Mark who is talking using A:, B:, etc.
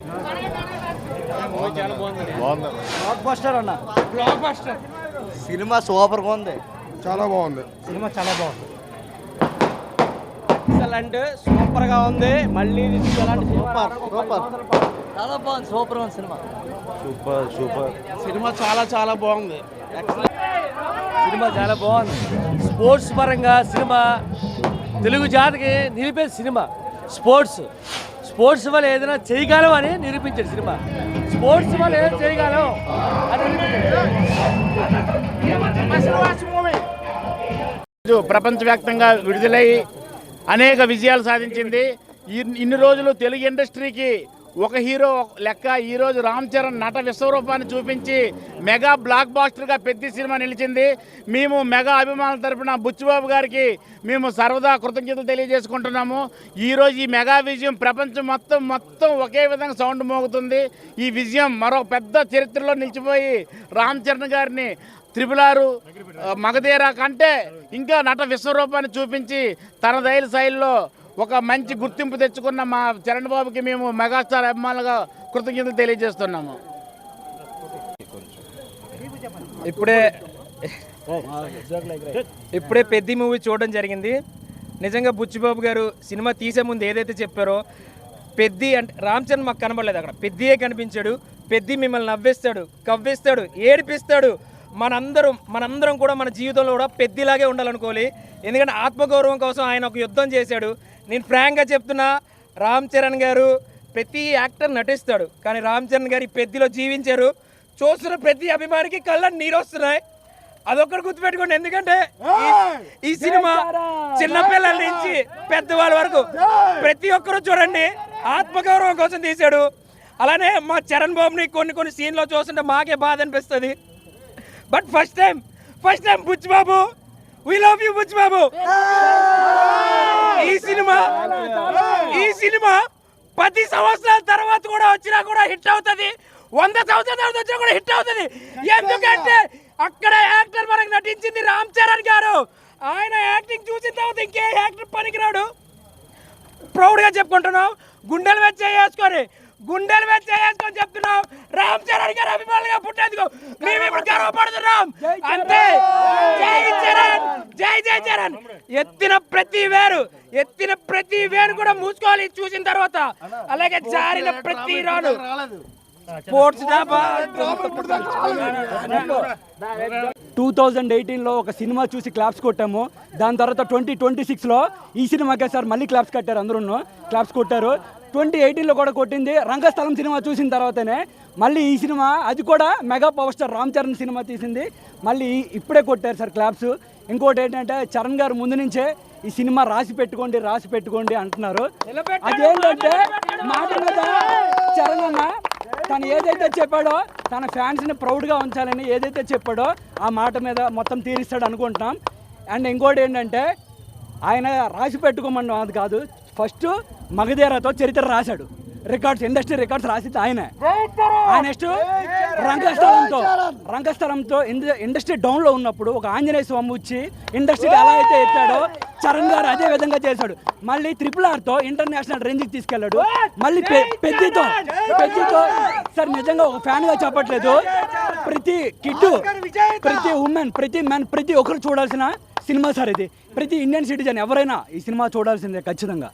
A: Block buster అన్న, block buster cinema super గా ఉంది.
B: చాలా బాగుంది
A: సినిమా, చాలా బాగుంది. ఎక్సలెంట్, సూపర్ గా ఉంది. మళ్ళీ సూపర్ సూపర్ చాలా బాగుంది. సూపర్ ఉంది సినిమా.
B: సూపర్ సూపర్
A: సినిమా చాలా చాలా బాగుంది. సినిమా చాలా బాగుంది. స్పోర్ట్స్ పరంగా సినిమా తెలుగు జాతికి నిలిపే సినిమా. స్పోర్ట్స్ వల్ల ఏదైనా చేయగలం అని నిరూపించాడు సినిమా. స్పోర్ట్స్ వల్ల ఏదైనా చేయగలం అని
C: ప్రపంచవ్యాప్తంగా విడుదలై అనేక విజయాలు సాధించింది. ఇన్ని రోజులు తెలుగు ఇండస్ట్రీకి ఒక హీరో లెక్క ఈరోజు రామ్ చరణ్ నట విశ్వరూపాన్ని చూపించి మెగా బ్లాక్ బాస్టర్గా పెద్ద సినిమా నిలిచింది. మేము మెగా అభిమానుల తరపున బుచ్చిబాబు గారికి మేము సర్వదా కృతజ్ఞతలు తెలియజేసుకుంటున్నాము. ఈరోజు ఈ మెగా విజయం ప్రపంచం మొత్తం ఒకే విధంగా సౌండ్ మోగుతుంది. ఈ విజయం మరో పెద్ద చరిత్రలో నిలిచిపోయి రామ్ చరణ్ గారిని త్రిపులారు మగధీర కంటే ఇంకా నట విశ్వరూపాన్ని చూపించి తనదైన శైలిలో ఒక మంచి గుర్తింపు తెచ్చుకున్న మా చరణ్ బాబుకి మేము మెగాస్టార్ అభిమానులుగా కృతజ్ఞతలు తెలియజేస్తున్నాము.
D: ఇప్పుడే పెద్ద మూవీ చూడడం జరిగింది. నిజంగా బుచ్చిబాబు గారు సినిమా తీసే ముందు ఏదైతే చెప్పారో, పెద్ది అంటే రామ్ చరణ్ మాకు కనబడలేదు, అక్కడ పెద్దియే కనిపించాడు. పెద్ది మిమ్మల్ని నవ్వేస్తాడు, కవ్వేస్తాడు, ఏడిపిస్తాడు. మనందరం కూడా మన జీవితంలో కూడా పెద్దిలాగే ఉండాలనుకోవాలి. ఎందుకంటే ఆత్మగౌరవం కోసం ఆయన ఒక యుద్ధం చేశాడు. నేను ఫ్రాంక్గా చెప్తున్నా, రామ్ చరణ్ గారు ప్రతి యాక్టర్ నటిస్తాడు, కానీ రామ్ చరణ్ గారు ఈ పెద్దిలో జీవించారు. చూస్తున్న ప్రతి అభిమానికి కళ్ళ నీరు వస్తున్నాయి. అదొక్కరు గుర్తుపెట్టుకోండి. ఎందుకంటే ఈ సినిమా చిన్నపిల్లల నుంచి పెద్దవాళ్ళ వరకు ప్రతి ఒక్కరూ చూడండి, ఆత్మగౌరవం కోసం తీశాడు. అలానే మా చరణ్ బాబుని కొన్ని సీన్లో చూస్తుంటే మాకే బాధ అనిపిస్తుంది. But first time Buchibabu, we love you Buchibabu. ఈ సినిమా 10 సంవత్సరాల తర్వాత కూడా వచ్చినా కూడా హిట్ అవుతుంది. 100 సంవత్సరాల తర్వాత వచ్చినా కూడా హిట్ అవుతుంది. ఎందుకంటే అక్కడ యాక్టర్ మనకు నటించింది రామ్ చరణ్ గారు. ఆయన యాక్టింగ్ చూసిన తర్వాత ఇంకే యాక్టర్ పనికిరాడు. ప్రౌడ్గా చెప్పుకుంటున్నాం, గుండెలు వేసుకొని చెప్తున్నాం, రామ్ చరణ్ గారు అభిమానులుగా పుట్టేందుకు మేము ఇప్పుడు గర్వపడుతున్నాం. అంతే. జై చరణ్. ఎత్తిన ప్రతి వేరు కూడా మూసుకోవాలి చూసిన తర్వాత. అలాగే జారిన ప్రతి రాను స్పోర్ట్స్
E: 2018లో ఒక సినిమా చూసి క్లాప్స్ కొట్టాము. దాని తర్వాత 2026లో ఈ సినిమాకే సార్ మళ్ళీ క్లాప్స్ కట్టారు. అందరూ క్లాప్స్ కొట్టారు. 2018లో కూడా కొట్టింది రంగస్థలం సినిమా చూసిన తర్వాతనే. మళ్ళీ ఈ సినిమా, అది కూడా mega power star Ram Charan cinema తీసింది, మళ్ళీ ఇప్పుడే కొట్టారు సార్ క్లాప్స్. ఇంకోటి ఏంటంటే చరణ్ గారు ముందు నుంచే ఈ సినిమా రాసి పెట్టుకోండి అంటున్నారు. అదేంటంటే మాట మీద చరణ్ అన్న తను ఏదైతే చెప్పాడో, తన ఫ్యాన్స్ని ప్రౌడ్గా ఉంచాలని ఏదైతే చెప్పాడో ఆ మాట మీద మొత్తం తీరుస్తాడు అనుకుంటున్నాం. అండ్ ఇంకోటి ఏంటంటే ఆయన రాసి పెట్టుకోమని అది కాదు, ఫస్ట్ మగధీరతో చరిత్ర రాశాడు. ఇండస్ట్రీ రికార్డ్స్ రాసింది ఆయనే. నెక్స్ట్ రంగస్థలంతో ఇండస్ట్రీ డౌన్లో ఉన్నప్పుడు ఒక ఆంజనేయ స్వామి వచ్చి ఇండస్ట్రీకి ఎలా అయితే ఎత్తాడో చరణ్ గారు అదే విధంగా చేశాడు. మళ్ళీ RRRతో ఇంటర్నేషనల్ రేంజ్కి తీసుకెళ్ళాడు. మళ్ళీ పెద్దితో సార్ నిజంగా ఒక ఫ్యాన్గా చెప్పట్లేదు, ప్రతి కిడ్డు, ప్రతి ఉమెన్, ప్రతి మెన్, ప్రతి ఒక్కరు చూడాల్సిన సినిమా సార్ ఇది. ప్రతి ఇండియన్ సిటిజన్ ఎవరైనా ఈ సినిమా చూడాల్సిందే ఖచ్చితంగా.